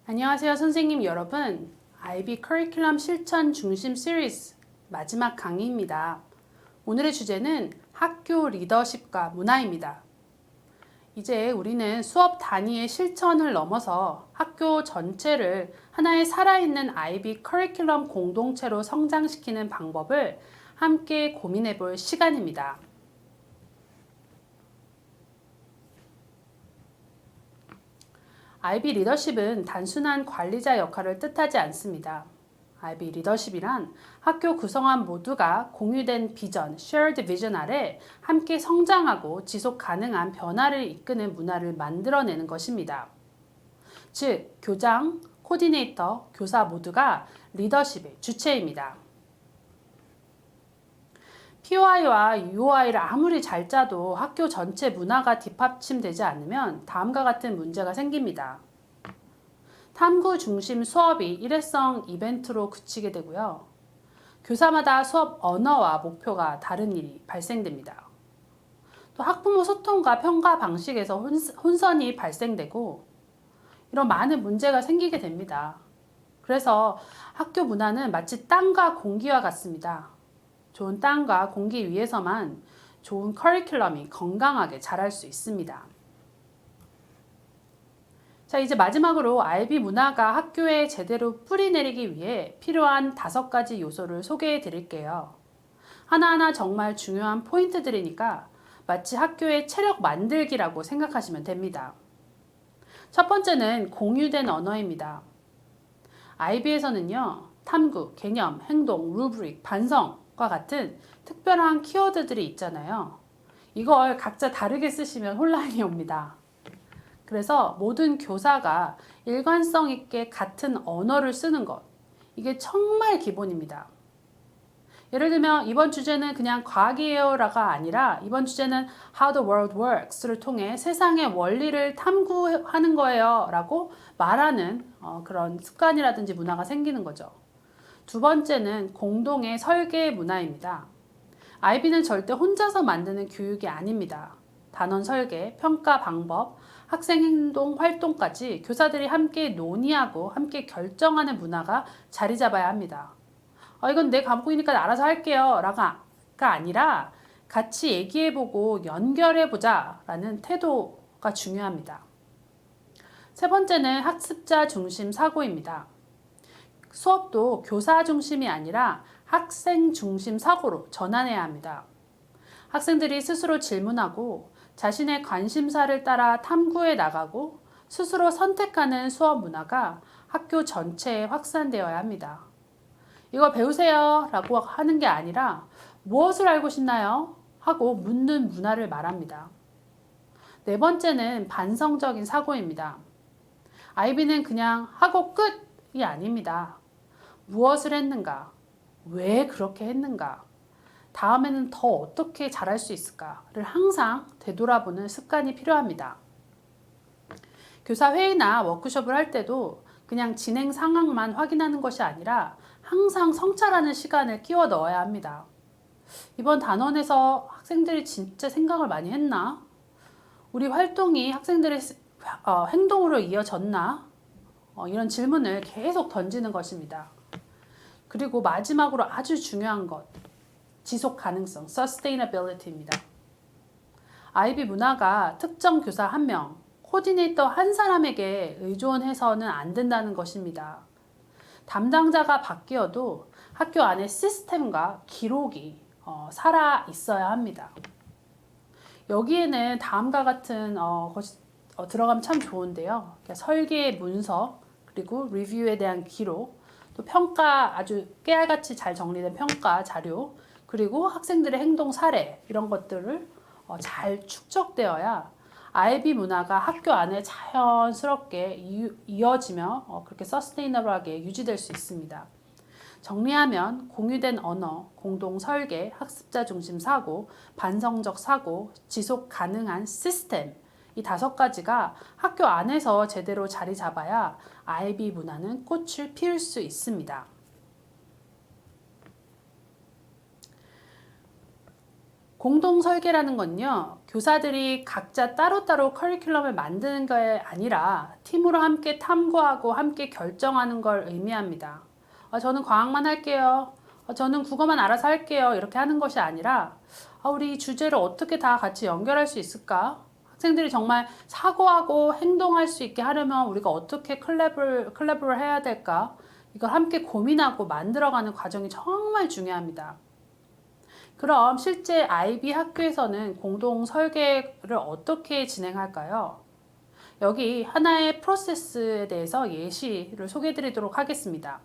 안녕하세요 선생님 여러분. IB 커리큘럼 실천 중심 시리즈 마지막 강의입니다. 오늘의 주제는 학교 리더십과 문화입니다. 이제 우리는 수업 단위의 실천을 넘어서 학교 전체를 하나의 살아있는 IB 커리큘럼 공동체로 성장시키는 방법을 함께 고민해 볼 시간입니다. IB 리더십은 단순한 관리자 역할을 뜻하지 않습니다. IB 리더십이란 학교 구성원 모두가 공유된 비전, shared vision 아래 함께 성장하고 지속 가능한 변화를 이끄는 문화를 만들어내는 것입니다. 즉, 교장, 코디네이터, 교사 모두가 리더십의 주체입니다. POI와 UOI를 아무리 잘 짜도 학교 전체 문화가 뒷받침되지 않으면 다음과 같은 문제가 생깁니다. 탐구 중심 수업이 일회성 이벤트로 그치게 되고요. 교사마다 수업 언어와 목표가 다른 일이 발생됩니다. 또 학부모 소통과 평가 방식에서 혼선이 발생되고 이런 많은 문제가 생기게 됩니다. 그래서 학교 문화는 마치 땅과 공기와 같습니다. 좋은 땅과 공기 위에서만 좋은 커리큘럼이 건강하게 자랄 수 있습니다. 자, 이제 마지막으로 IB 문화가 학교에 제대로 뿌리내리기 위해 필요한 5가지 요소를 소개해 드릴게요. 하나하나 정말 중요한 포인트들이니까 마치 학교의 체력 만들기라고 생각하시면 됩니다. 첫 번째는 공유된 언어입니다. IB에서는요, 탐구, 개념, 행동, 루브릭, 반성과 같은 특별한 키워드들이 있잖아요. 이걸 각자 다르게 쓰시면 혼란이 옵니다. 그래서 모든 교사가 일관성 있게 같은 언어를 쓰는 것, 이게 정말 기본입니다. 예를 들면 이번 주제는 그냥 과학이에요라가 아니라 이번 주제는 How the World Works를 통해 세상의 원리를 탐구하는 거예요 라고 말하는 그런 습관이라든지 문화가 생기는 거죠. 두 번째는 공동의 설계 문화입니다. IB는 절대 혼자서 만드는 교육이 아닙니다. 단원 설계, 평가 방법, 학생 행동, 활동까지 교사들이 함께 논의하고 함께 결정하는 문화가 자리 잡아야 합니다. 이건 내 과목이니까 알아서 할게요 라가 아니라 같이 얘기해보고 연결해보자 라는 태도가 중요합니다. 세 번째는 학습자 중심 사고입니다. 수업도 교사 중심이 아니라 학생 중심 사고로 전환해야 합니다. 학생들이 스스로 질문하고 자신의 관심사를 따라 탐구해 나가고 스스로 선택하는 수업 문화가 학교 전체에 확산되어야 합니다. 이거 배우세요 라고 하는 게 아니라 무엇을 알고 싶나요? 하고 묻는 문화를 말합니다. 네 번째는 반성적인 사고입니다. IB는 그냥 하고 끝이 아닙니다. 무엇을 했는가? 왜 그렇게 했는가? 다음에는 더 어떻게 잘할 수 있을까를 항상 되돌아보는 습관이 필요합니다. 교사 회의나 워크숍을 할 때도 그냥 진행 상황만 확인하는 것이 아니라 항상 성찰하는 시간을 끼워 넣어야 합니다. 이번 단원에서 학생들이 진짜 생각을 많이 했나? 우리 활동이 학생들의 행동으로 이어졌나? 이런 질문을 계속 던지는 것입니다. 그리고 마지막으로 아주 중요한 것, 지속 가능성, sustainability입니다. IB 문화가 특정 교사 1명, 코디네이터 한 사람에게 의존해서는 안 된다는 것입니다. 담당자가 바뀌어도 학교 안에 시스템과 기록이 살아 있어야 합니다. 여기에는 다음과 같은 것이 들어가면 참 좋은데요. 설계의 문서, 그리고 리뷰에 대한 기록, 또 평가, 아주 깨알같이 잘 정리된 평가 자료, 그리고 학생들의 행동 사례, 이런 것들을 잘 축적되어야 IB 문화가 학교 안에 자연스럽게 이어지며 그렇게 서스테이너블하게 유지될 수 있습니다. 정리하면 공유된 언어, 공동 설계, 학습자 중심 사고, 반성적 사고, 지속 가능한 시스템, 이 5가지가 학교 안에서 제대로 자리 잡아야 IB 문화는 꽃을 피울 수 있습니다. 공동 설계라는 건요, 교사들이 각자 따로따로 커리큘럼을 만드는 게 아니라 팀으로 함께 탐구하고 함께 결정하는 걸 의미합니다. 저는 과학만 할게요. 저는 국어만 알아서 할게요. 이렇게 하는 것이 아니라 우리 이 주제를 어떻게 다 같이 연결할 수 있을까? 학생들이 정말 사고하고 행동할 수 있게 하려면 우리가 어떻게 콜라보를 해야 될까? 이걸 함께 고민하고 만들어가는 과정이 정말 중요합니다. 그럼 실제 IB 학교에서는 공동 설계를 어떻게 진행할까요? 여기 하나의 프로세스에 대해서 예시를 소개해 드리도록 하겠습니다.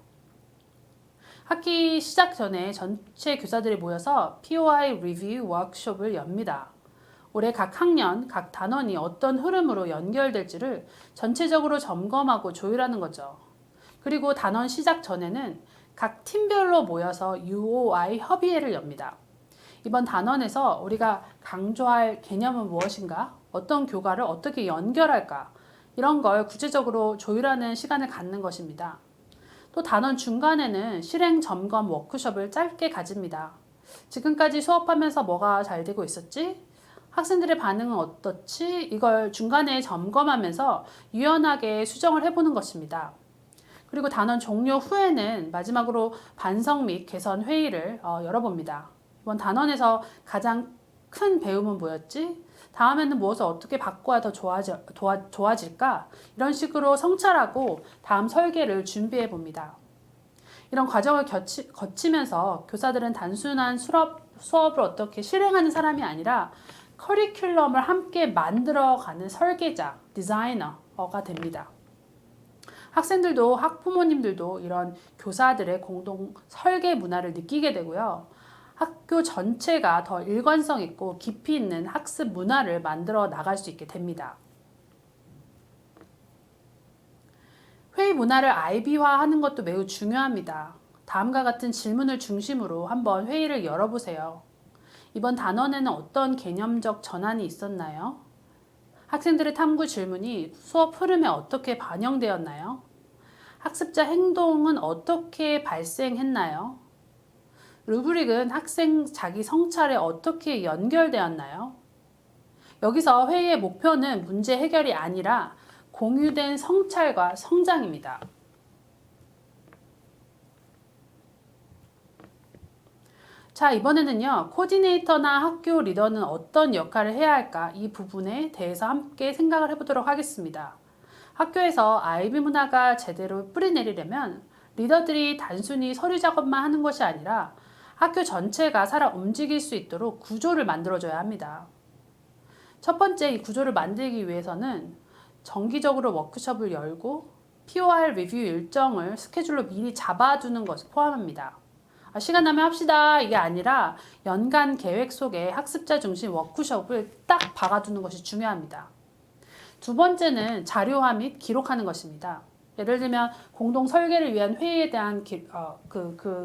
학기 시작 전에 전체 교사들이 모여서 POI 리뷰 워크숍을 엽니다. 올해 각 학년, 각 단원이 어떤 흐름으로 연결될지를 전체적으로 점검하고 조율하는 거죠. 그리고 단원 시작 전에는 각 팀별로 모여서 UOI 협의회를 엽니다. 이번 단원에서 우리가 강조할 개념은 무엇인가? 어떤 교과를 어떻게 연결할까? 이런 걸 구체적으로 조율하는 시간을 갖는 것입니다. 또 단원 중간에는 실행 점검 워크숍을 짧게 가집니다. 지금까지 수업하면서 뭐가 잘 되고 있었지? 학생들의 반응은 어떻지? 이걸 중간에 점검하면서 유연하게 수정을 해보는 것입니다. 그리고 단원 종료 후에는 마지막으로 반성 및 개선 회의를 열어봅니다. 이번 단원에서 가장 큰 배움은 뭐였지? 다음에는 무엇을 어떻게 바꿔야 더 좋아질까? 이런 식으로 성찰하고 다음 설계를 준비해 봅니다. 이런 과정을 거치면서 교사들은 단순한 수업을 어떻게 실행하는 사람이 아니라 커리큘럼을 함께 만들어가는 설계자, 디자이너가 됩니다. 학생들도 학부모님들도 이런 교사들의 공동 설계 문화를 느끼게 되고요. 학교 전체가 더 일관성 있고 깊이 있는 학습 문화를 만들어 나갈 수 있게 됩니다. 회의 문화를 IB화하는 것도 매우 중요합니다. 다음과 같은 질문을 중심으로 한번 회의를 열어보세요. 이번 단원에는 어떤 개념적 전환이 있었나요? 학생들의 탐구 질문이 수업 흐름에 어떻게 반영되었나요? 학습자 행동은 어떻게 발생했나요? 루브릭은 학생 자기 성찰에 어떻게 연결되었나요? 여기서 회의의 목표는 문제 해결이 아니라 공유된 성찰과 성장입니다. 자, 이번에는요, 코디네이터나 학교 리더는 어떤 역할을 해야 할까? 이 부분에 대해서 함께 생각을 해보도록 하겠습니다. 학교에서 IB 문화가 제대로 뿌리내리려면 리더들이 단순히 서류 작업만 하는 것이 아니라 학교 전체가 살아 움직일 수 있도록 구조를 만들어줘야 합니다. 첫 번째, 이 구조를 만들기 위해서는 정기적으로 워크숍을 열고 POR 리뷰 일정을 스케줄로 미리 잡아두는 것을 포함합니다. 시간 나면 합시다 이게 아니라 연간 계획 속에 학습자 중심 워크숍을 딱 박아두는 것이 중요합니다. 두 번째는 자료화 및 기록하는 것입니다. 예를 들면 공동 설계를 위한 회의에 대한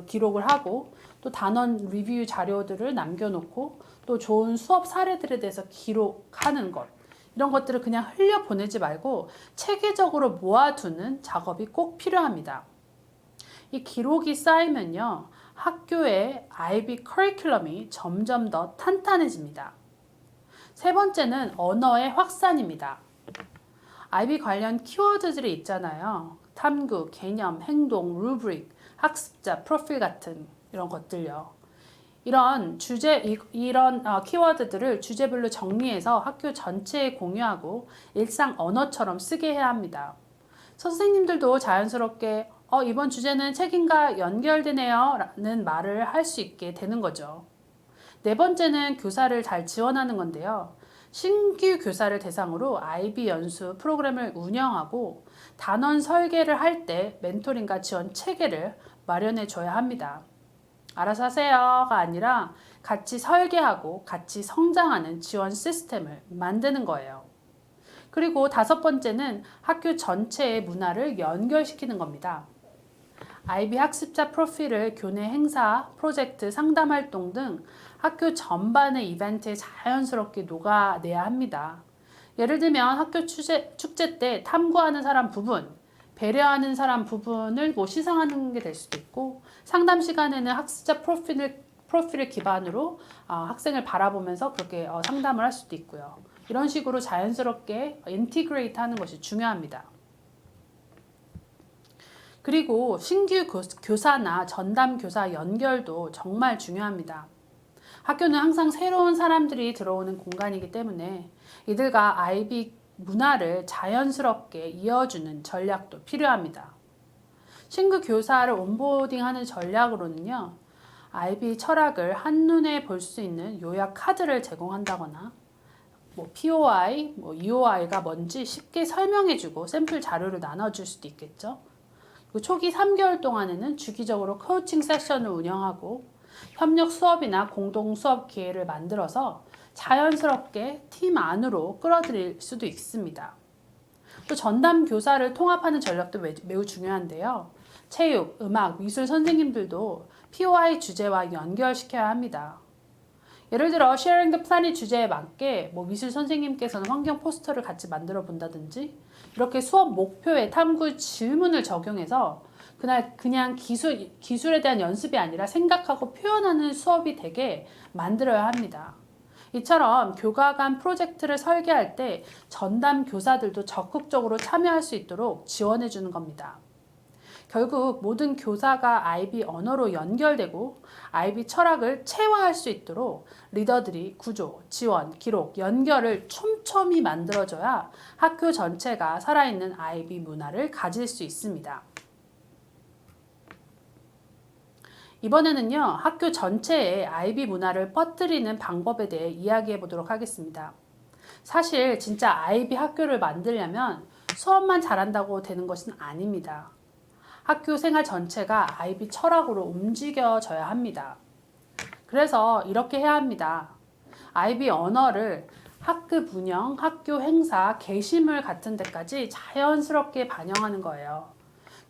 기록을 하고 또 단원 리뷰 자료들을 남겨놓고 또 좋은 수업 사례들에 대해서 기록하는 것, 이런 것들을 그냥 흘려보내지 말고 체계적으로 모아두는 작업이 꼭 필요합니다. 이 기록이 쌓이면요, 학교의 IB 커리큘럼이 점점 더 탄탄해집니다. 세 번째는 언어의 확산입니다. IB 관련 키워드들이 있잖아요. 탐구, 개념, 행동, 루브릭, 학습자, 프로필 같은 이런 것들요. 이런 키워드들을 주제별로 정리해서 학교 전체에 공유하고 일상 언어처럼 쓰게 해야 합니다. 선생님들도 자연스럽게 이번 주제는 책임과 연결되네요 라는 말을 할 수 있게 되는 거죠. 네 번째는 교사를 잘 지원하는 건데요. 신규 교사를 대상으로 IB 연수 프로그램을 운영하고 단원 설계를 할 때 멘토링과 지원 체계를 마련해 줘야 합니다. 알아서 하세요가 아니라 같이 설계하고 같이 성장하는 지원 시스템을 만드는 거예요. 그리고 다섯 번째는 학교 전체의 문화를 연결시키는 겁니다. IB 학습자 프로필을 교내 행사, 프로젝트, 상담 활동 등 학교 전반의 이벤트에 자연스럽게 녹아내야 합니다. 예를 들면 학교 축제 때 탐구하는 사람 부분, 배려하는 사람 부분을 시상하는 게 될 수도 있고, 상담 시간에는 학습자 프로필을 기반으로 학생을 바라보면서 그렇게 상담을 할 수도 있고요. 이런 식으로 자연스럽게 인티그레이트 하는 것이 중요합니다. 그리고 신규 교사나 전담 교사 연결도 정말 중요합니다. 학교는 항상 새로운 사람들이 들어오는 공간이기 때문에 이들과 IB 문화를 자연스럽게 이어주는 전략도 필요합니다. 신규 교사를 온보딩하는 전략으로는요, IB 철학을 한눈에 볼 수 있는 요약 카드를 제공한다거나 POI, EOI가 뭔지 쉽게 설명해주고 샘플 자료를 나눠줄 수도 있겠죠. 초기 3개월 동안에는 주기적으로 코칭 세션을 운영하고 협력 수업이나 공동 수업 기회를 만들어서 자연스럽게 팀 안으로 끌어들일 수도 있습니다. 또 전담 교사를 통합하는 전략도 매우 중요한데요. 체육, 음악, 미술 선생님들도 POI 주제와 연결시켜야 합니다. 예를 들어 Sharing the Planet 주제에 맞게 미술 선생님께서는 환경 포스터를 같이 만들어 본다든지 이렇게 수업 목표에 탐구 질문을 적용해서 그냥 기술에 대한 연습이 아니라 생각하고 표현하는 수업이 되게 만들어야 합니다. 이처럼 교과 간 프로젝트를 설계할 때 전담 교사들도 적극적으로 참여할 수 있도록 지원해 주는 겁니다. 결국 모든 교사가 IB 언어로 연결되고 IB 철학을 체화할 수 있도록 리더들이 구조, 지원, 기록, 연결을 촘촘히 만들어줘야 학교 전체가 살아있는 IB 문화를 가질 수 있습니다. 이번에는요, 학교 전체에 IB 문화를 퍼뜨리는 방법에 대해 이야기해 보도록 하겠습니다. 사실 진짜 IB 학교를 만들려면 수업만 잘한다고 되는 것은 아닙니다. 학교 생활 전체가 IB 철학으로 움직여져야 합니다. 그래서 이렇게 해야 합니다. IB 언어를 학급 운영, 학교 행사, 게시물 같은 데까지 자연스럽게 반영하는 거예요.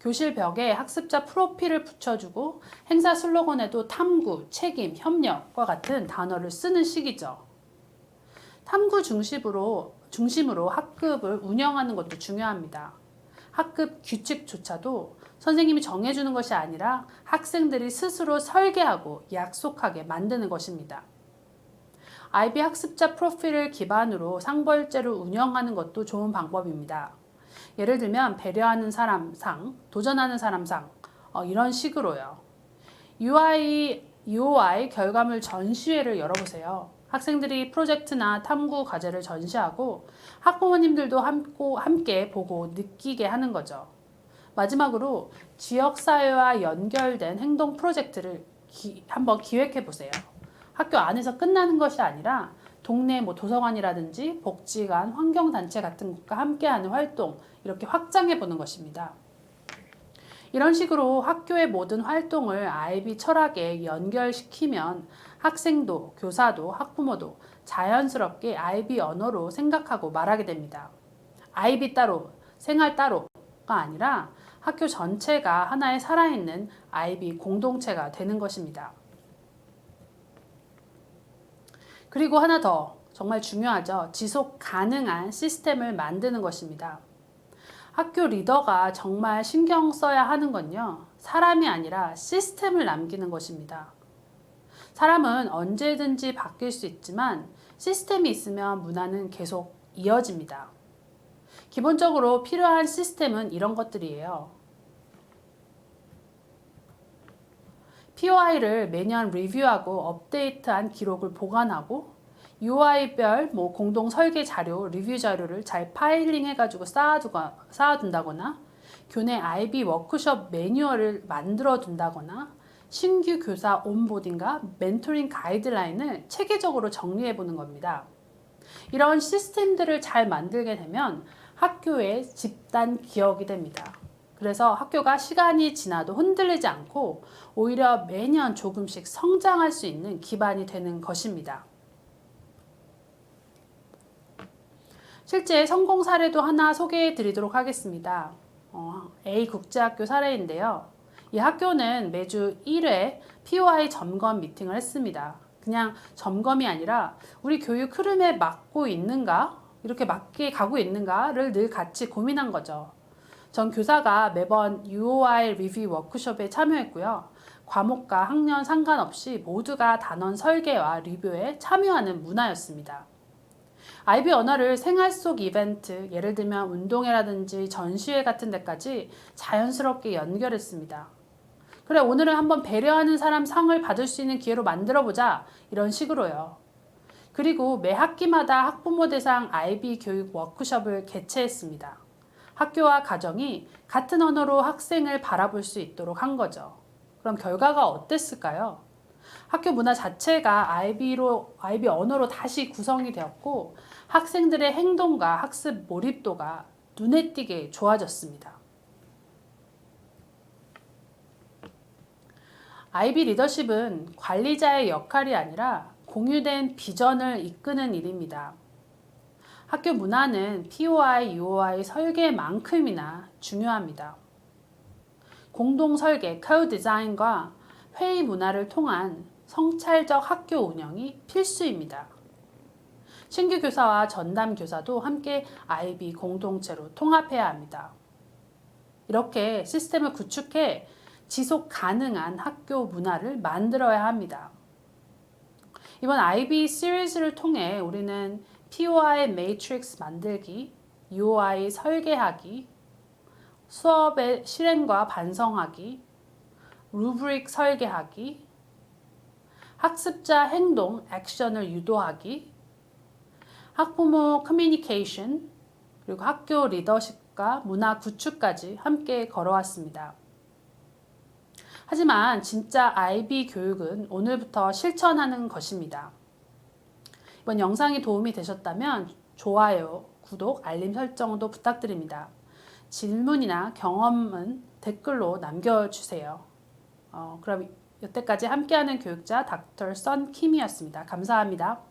교실 벽에 학습자 프로필을 붙여주고 행사 슬로건에도 탐구, 책임, 협력과 같은 단어를 쓰는 시기죠. 탐구 중심으로 학급을 운영하는 것도 중요합니다. 학급 규칙조차도 선생님이 정해주는 것이 아니라 학생들이 스스로 설계하고 약속하게 만드는 것입니다. IB 학습자 프로필을 기반으로 상벌제를 운영하는 것도 좋은 방법입니다. 예를 들면 배려하는 사람상, 도전하는 사람상 이런 식으로요. EOI 결과물 전시회를 열어보세요. 학생들이 프로젝트나 탐구 과제를 전시하고 학부모님들도 함께 보고 느끼게 하는 거죠. 마지막으로 지역사회와 연결된 행동 프로젝트를 한번 기획해 보세요. 학교 안에서 끝나는 것이 아니라 동네 도서관이라든지 복지관, 환경단체 같은 것과 함께하는 활동 이렇게 확장해 보는 것입니다. 이런 식으로 학교의 모든 활동을 IB 철학에 연결시키면 학생도, 교사도, 학부모도 자연스럽게 IB 언어로 생각하고 말하게 됩니다. IB 따로, 생활 따로가 아니라 학교 전체가 하나의 살아있는 IB 공동체가 되는 것입니다. 그리고 하나 더 정말 중요하죠. 지속 가능한 시스템을 만드는 것입니다. 학교 리더가 정말 신경 써야 하는 건요, 사람이 아니라 시스템을 남기는 것입니다. 사람은 언제든지 바뀔 수 있지만 시스템이 있으면 문화는 계속 이어집니다. 기본적으로 필요한 시스템은 이런 것들이에요. POI를 매년 리뷰하고 업데이트한 기록을 보관하고 UI별 공동 설계 자료, 리뷰 자료를 잘 파일링 해가지고 쌓아둔다거나 교내 IB 워크숍 매뉴얼을 만들어 둔다거나 신규 교사 온보딩과 멘토링 가이드라인을 체계적으로 정리해 보는 겁니다. 이런 시스템들을 잘 만들게 되면 학교의 집단 기억이 됩니다. 그래서 학교가 시간이 지나도 흔들리지 않고 오히려 매년 조금씩 성장할 수 있는 기반이 되는 것입니다. 실제 성공 사례도 하나 소개해 드리도록 하겠습니다. A국제학교 사례인데요. 이 학교는 매주 1회 POI 점검 미팅을 했습니다. 그냥 점검이 아니라 우리 교육 흐름에 맞고 있는가? 이렇게 맞게 가고 있는가를 늘 같이 고민한 거죠. 전 교사가 매번 UOI 리뷰 워크숍에 참여했고요. 과목과 학년 상관없이 모두가 단원 설계와 리뷰에 참여하는 문화였습니다. IB 언어를 생활 속 이벤트, 예를 들면 운동회라든지 전시회 같은 데까지 자연스럽게 연결했습니다. 그래, 오늘은 한번 배려하는 사람 상을 받을 수 있는 기회로 만들어보자. 이런 식으로요. 그리고 매 학기마다 학부모 대상 IB 교육 워크숍을 개최했습니다. 학교와 가정이 같은 언어로 학생을 바라볼 수 있도록 한 거죠. 그럼 결과가 어땠을까요? 학교 문화 자체가 IB 언어로 다시 구성이 되었고 학생들의 행동과 학습 몰입도가 눈에 띄게 좋아졌습니다. IB 리더십은 관리자의 역할이 아니라 공유된 비전을 이끄는 일입니다. 학교 문화는 POI, UOI 설계만큼이나 중요합니다. 공동 설계, co-design과 회의 문화를 통한 성찰적 학교 운영이 필수입니다. 신규 교사와 전담 교사도 함께 IB 공동체로 통합해야 합니다. 이렇게 시스템을 구축해 지속 가능한 학교 문화를 만들어야 합니다. 이번 IB 시리즈를 통해 우리는 POI 매트릭스 만들기, UOI 설계하기, 수업의 실행과 반성하기, 루브릭 설계하기, 학습자 행동, 액션을 유도하기, 학부모 커뮤니케이션, 그리고 학교 리더십과 문화 구축까지 함께 걸어왔습니다. 하지만 진짜 IB 교육은 오늘부터 실천하는 것입니다. 이번 영상이 도움이 되셨다면 좋아요, 구독, 알림 설정도 부탁드립니다. 질문이나 경험은 댓글로 남겨주세요. 그럼 여태까지 함께하는 교육자 닥터 선 킴이었습니다. 감사합니다.